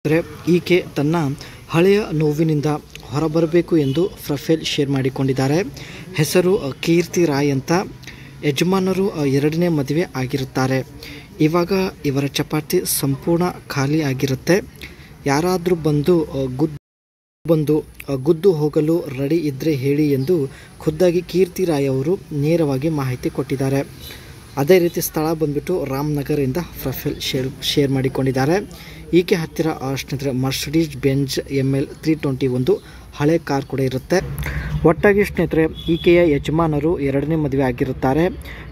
ಆದರೆ ಈಕೆ ತನ್ನ ಹಳೆಯ ನೋವಿನಿಂದ ಹೊರಬರಬೇಕು ಎಂದು ಪ್ರೊಫೈಲ್ ಶೇರ್ ಮಾಡಿಕೊಂಡಿದ್ದಾರೆ. ಹೆಸರು ಕೀರ್ತಿ ರಾಯ್ ಅಂತ. ಯಜಮಾನರು ಎರಡನೇ ಮದುವೆ ಆಗಿರುತ್ತಾರೆ. ಇವಾಗ ಇವರ ಚಪಾತಿ ಸಂಪೂರ್ಣ ಖಾಲಿ ಆಗಿರುತ್ತೆ. ಯಾರಾದರೂ ಬಂದು ಗುದ್ದು ಹೋಗಲು ರೆಡಿ ಇದ್ದರೆ ಹೇಳಿ ಎಂದು ಖುದ್ದಾಗಿ ಕೀರ್ತಿ ರಾಯ್ ಅವರು ನೇರವಾಗಿ ಮಾಹಿತಿ ಕೊಟ್ಟಿದ್ದಾರೆ. ಅದೇ ರೀತಿ ಸ್ಥಳ ಬಂದ್ಬಿಟ್ಟು ರಾಮನಗರದಿಂದ ಪ್ರೊಫೈಲ್ ಶೇರ್ ಮಾಡಿಕೊಂಡಿದ್ದಾರೆ. ಈಕೆ ಹತ್ತಿರ ಸ್ನೇಹಿತರೆ ಮರ್ಸಿಡೀಸ್ ಬೆಂಜ್ ML 320 ಒಂದು ಹಳೆ ಕಾರ್ ಕೂಡ ಇರುತ್ತೆ. ಒಟ್ಟಾಗಿ ಸ್ನೇಹಿತರೆ ಈಕೆಯ ಯಜಮಾನರು ಎರಡನೇ ಮದುವೆ ಆಗಿರುತ್ತಾರೆ.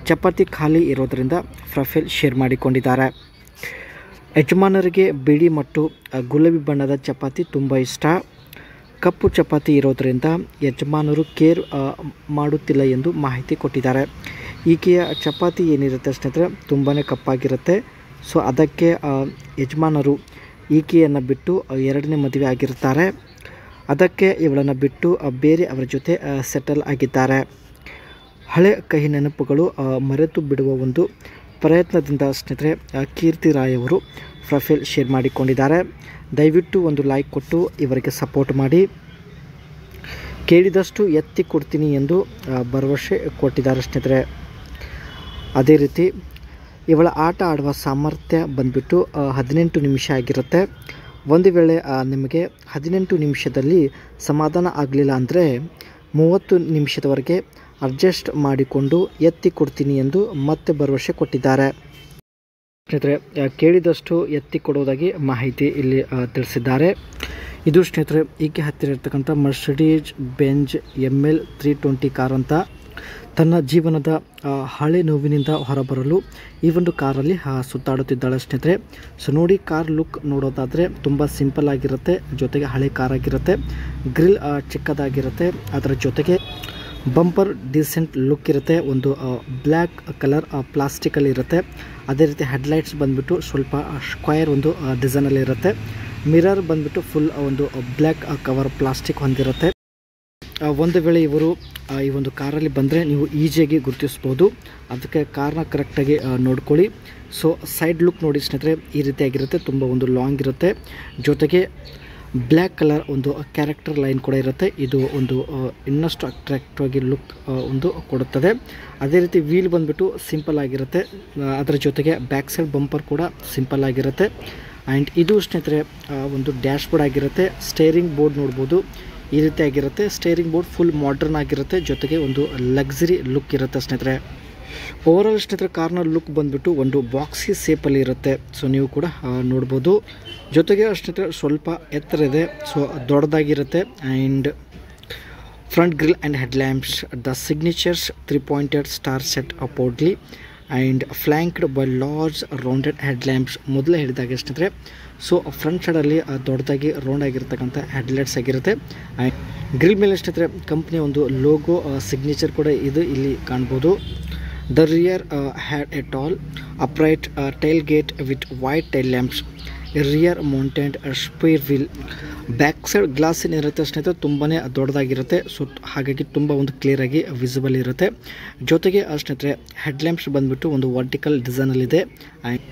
ಚಪಾತಿ ಖಾಲಿ ಇರೋದರಿಂದ ಪ್ರೊಫೈಲ್ ಶೇರ್ ಮಾಡಿಕೊಂಡಿದ್ದಾರೆ. ಯಜಮಾನರಿಗೆ ಬಿಳಿ ಮತ್ತು ಗುಲಾಬಿ ಬಣ್ಣದ ಚಪಾತಿ ತುಂಬ ಇಷ್ಟ. ಕಪ್ಪು ಚಪಾತಿ ಇರೋದರಿಂದ ಯಜಮಾನರು ಕೇರ್ ಮಾಡುತ್ತಿಲ್ಲ ಎಂದು ಮಾಹಿತಿ ಕೊಟ್ಟಿದ್ದಾರೆ. ಈಕೆಯ ಚಪಾತಿ ಏನಿರುತ್ತೆ ಸ್ನೇಹಿತರೆ ತುಂಬಾ ಕಪ್ಪಾಗಿರುತ್ತೆ. ಸೊ ಅದಕ್ಕೆ ಯಜಮಾನರು ಈಕೆಯನ್ನು ಬಿಟ್ಟು ಎರಡನೇ ಮದುವೆ ಆಗಿರ್ತಾರೆ. ಅದಕ್ಕೆ ಇವಳನ್ನು ಬಿಟ್ಟು ಬೇರೆ ಅವರ ಜೊತೆ ಸೆಟಲ್ ಆಗಿದ್ದಾರೆ. ಹಳೆ ಕಹಿ ನೆನಪುಗಳು ಮರೆತು ಬಿಡುವ ಒಂದು ಪ್ರಯತ್ನದಿಂದ ಸ್ನೇಹಿತರೆ ಕೀರ್ತಿ ರಾಯ್ ಅವರು ಪ್ರೊಫೈಲ್ ಶೇರ್ ಮಾಡಿಕೊಂಡಿದ್ದಾರೆ. ದಯವಿಟ್ಟು ಒಂದು ಲೈಕ್ ಕೊಟ್ಟು ಇವರಿಗೆ ಸಪೋರ್ಟ್ ಮಾಡಿ. ಕೇಳಿದಷ್ಟು ಎತ್ತಿ ಕೊಡ್ತೀನಿ ಎಂದು ಭರವಸೆ ಕೊಟ್ಟಿದ್ದಾರೆ ಸ್ನೇಹಿತರೆ. ಅದೇ ರೀತಿ ಇವಳ ಆಟ ಆಡುವ ಸಾಮರ್ಥ್ಯ ಬಂದ್ಬಿಟ್ಟು 18 ನಿಮಿಷ ಆಗಿರುತ್ತೆ. ಒಂದು ವೇಳೆ ನಿಮಗೆ 18 ನಿಮಿಷದಲ್ಲಿ ಸಮಾಧಾನ ಆಗಲಿಲ್ಲ ಅಂದರೆ 30 ನಿಮಿಷದವರೆಗೆ ಅಡ್ಜಸ್ಟ್ ಮಾಡಿಕೊಂಡು ಎತ್ತಿ ಕೊಡ್ತೀನಿ ಎಂದು ಮತ್ತೆ ಭರವಸೆ ಕೊಟ್ಟಿದ್ದಾರೆ. ಸ್ನೇಹಿತರೆ ಕೇಳಿದಷ್ಟು ಎತ್ತಿ ಕೊಡುವುದಾಗಿ ಮಾಹಿತಿ ಇಲ್ಲಿ ತಿಳಿಸಿದ್ದಾರೆ. ಇದು ಸ್ನೇಹಿತರೆ ಈಕೆ ಹತ್ತಿರ ಇರ್ತಕ್ಕಂಥ ಮರ್ಸಿಡೀಸ್ ಬೆಂಜ್ ML 320 ಕಾರ್ ಅಂತ. ತನ್ನ ಜೀವನದ ಹಳೆ ನೋವಿನಿಂದ ಹೊರಬರಲು ಈ ಒಂದು ಕಾರಲ್ಲಿ ಸುತ್ತಾಡುತ್ತಿದ್ದಾಳೆ ಸ್ನೇಹಿತರೆ. ಸೊ ನೋಡಿ, ಕಾರ್ ಲುಕ್ ನೋಡೋದಾದರೆ ತುಂಬ ಸಿಂಪಲ್ ಆಗಿರುತ್ತೆ. ಜೊತೆಗೆ ಹಳೆ ಕಾರ್ ಆಗಿರುತ್ತೆ. ಗ್ರಿಲ್ ಚಿಕ್ಕದಾಗಿರುತ್ತೆ. ಅದರ ಜೊತೆಗೆ ಬಂಪರ್ ಡೀಸೆಂಟ್ ಲುಕ್ ಇರುತ್ತೆ. ಒಂದು ಬ್ಲ್ಯಾಕ್ ಕಲರ್ ಪ್ಲಾಸ್ಟಿಕಲ್ಲಿ ಇರುತ್ತೆ. ಅದೇ ರೀತಿ ಹೆಡ್ಲೈಟ್ಸ್ ಬಂದ್ಬಿಟ್ಟು ಸ್ವಲ್ಪ ಸ್ಕ್ವೈರ್ ಒಂದು ಡಿಸೈನಲ್ಲಿ ಇರುತ್ತೆ. ಮಿರರ್ ಬಂದ್ಬಿಟ್ಟು ಫುಲ್ ಒಂದು ಬ್ಲ್ಯಾಕ್ ಕವರ್ ಪ್ಲಾಸ್ಟಿಕ್ ಹೊಂದಿರುತ್ತೆ. ಒಂದು ವೇಳೆ ಇವರು ಈ ಒಂದು ಕಾರಲ್ಲಿ ಬಂದರೆ ನೀವು ಈಸಿಯಾಗಿ ಗುರುತಿಸ್ಬೋದು. ಅದಕ್ಕೆ ಕಾರ್ನ ಕರೆಕ್ಟಾಗಿ ನೋಡ್ಕೊಳ್ಳಿ. ಸೊ ಸೈಡ್ ಲುಕ್ ನೋಡಿ ಸ್ನೇಹಿತರೆ ಈ ರೀತಿಯಾಗಿರುತ್ತೆ. ತುಂಬ ಒಂದು ಲಾಂಗ್ ಇರುತ್ತೆ. ಜೊತೆಗೆ ಬ್ಲ್ಯಾಕ್ ಕಲರ್ ಒಂದು ಕ್ಯಾರೆಕ್ಟರ್ ಲೈನ್ ಕೂಡ ಇರುತ್ತೆ. ಇದು ಒಂದು ಇನ್ನಷ್ಟು ಅಟ್ರಾಕ್ಟಿವ್ ಆಗಿ ಲುಕ್ ಒಂದು ಕೊಡುತ್ತದೆ. ಅದೇ ರೀತಿ ವೀಲ್ ಬಂದ್ಬಿಟ್ಟು ಸಿಂಪಲ್ ಆಗಿರುತ್ತೆ. ಅದರ ಜೊತೆಗೆ ಬ್ಯಾಕ್ ಸೈಡ್ ಬಂಪರ್ ಕೂಡ ಸಿಂಪಲ್ ಆಗಿರುತ್ತೆ. ಆ್ಯಂಡ್ ಇದು ಸ್ನೇಹಿತರೆ ಒಂದು ಡ್ಯಾಶ್ ಬೋರ್ಡ್ ಆಗಿರುತ್ತೆ. ಸ್ಟೇರಿಂಗ್ ಬೋರ್ಡ್ ನೋಡ್ಬೋದು ಈ ರೀತಿ ಆಗಿರುತ್ತೆ. ಸ್ಟೇರಿಂಗ್ ಬೋರ್ಡ್ ಫುಲ್ ಮಾಡರ್ನ್ ಆಗಿರುತ್ತೆ. ಜೊತೆಗೆ ಒಂದು ಲಕ್ಸುರಿ ಲುಕ್ ಇರುತ್ತೆ ಸ್ನೇಹಿತರೆ. ಓವರಾಲ್ ಸ್ನೇಹಿತರೆ ಕಾರ್ನ ಲುಕ್ ಬಂದ್ಬಿಟ್ಟು ಒಂದು ಬಾಕ್ಸಿ ಸೇಪಲ್ಲಿ ಇರುತ್ತೆ. ಸೊ ನೀವು ಕೂಡ ನೋಡ್ಬೋದು. ಜೊತೆಗೆ ಸ್ನೇಹಿತರೆ ಸ್ವಲ್ಪ ಎತ್ತರ ಇದೆ. ಸೊ ದೊಡ್ಡದಾಗಿರುತ್ತೆ. And front grille and headlamps the signatures 3-pointed star set proudly and flanked by large rounded headlamps. ಮೊದಲೇ ಹೇಳಿದಾಗ ಸ್ನೇಹಿತರೆ ಸೊ ಫ್ರಂಟ್ ಸೈಡಲ್ಲಿ ದೊಡ್ಡದಾಗಿ ರೌಂಡ್ ಆಗಿರ್ತಕ್ಕಂಥ ಹೆಡ್ಲೈಟ್ಸ್ ಆಗಿರುತ್ತೆ. ಆ್ಯಂಡ್ ಗ್ರಿಲ್ ಮೇಲೆ ಸ್ನೇಹಿತರೆ ಕಂಪ್ನಿಯ ಒಂದು ಲೋಗೋ ಸಿಗ್ನೇಚರ್ ಕೂಡ ಇದು ಇಲ್ಲಿ ಕಾಣ್ಬೋದು. The rear had a tall upright tail gate with white tail lamps, rear mounted spare wheel. Back side glass ಏನಿರುತ್ತೆ ಸ್ನೇಹಿತರೆ ತುಂಬಾ ದೊಡ್ಡದಾಗಿರುತ್ತೆ. ಸೊ ಹಾಗಾಗಿ ತುಂಬ ಒಂದು ಕ್ಲಿಯರಾಗಿ ವಿಸಿಬಲ್ ಇರುತ್ತೆ. ಜೊತೆಗೆ ಸ್ನೇಹಿತರೆ ಹೆಡ್ಲ್ಯಾಂಪ್ಸ್ ಬಂದುಬಿಟ್ಟು ಒಂದು ವರ್ಟಿಕಲ್ ಡಿಸೈನಲ್ಲಿದೆ. And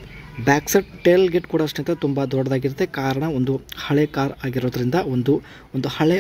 back side tail gate ಕೂಡ ಸ್ನೇಹಿತರೆ ತುಂಬ ದೊಡ್ಡದಾಗಿರುತ್ತೆ. ಕಾರಣ ಒಂದು ಹಳೆ ಕಾರ್ ಆಗಿರೋದ್ರಿಂದ ಒಂದು ಹಳೆ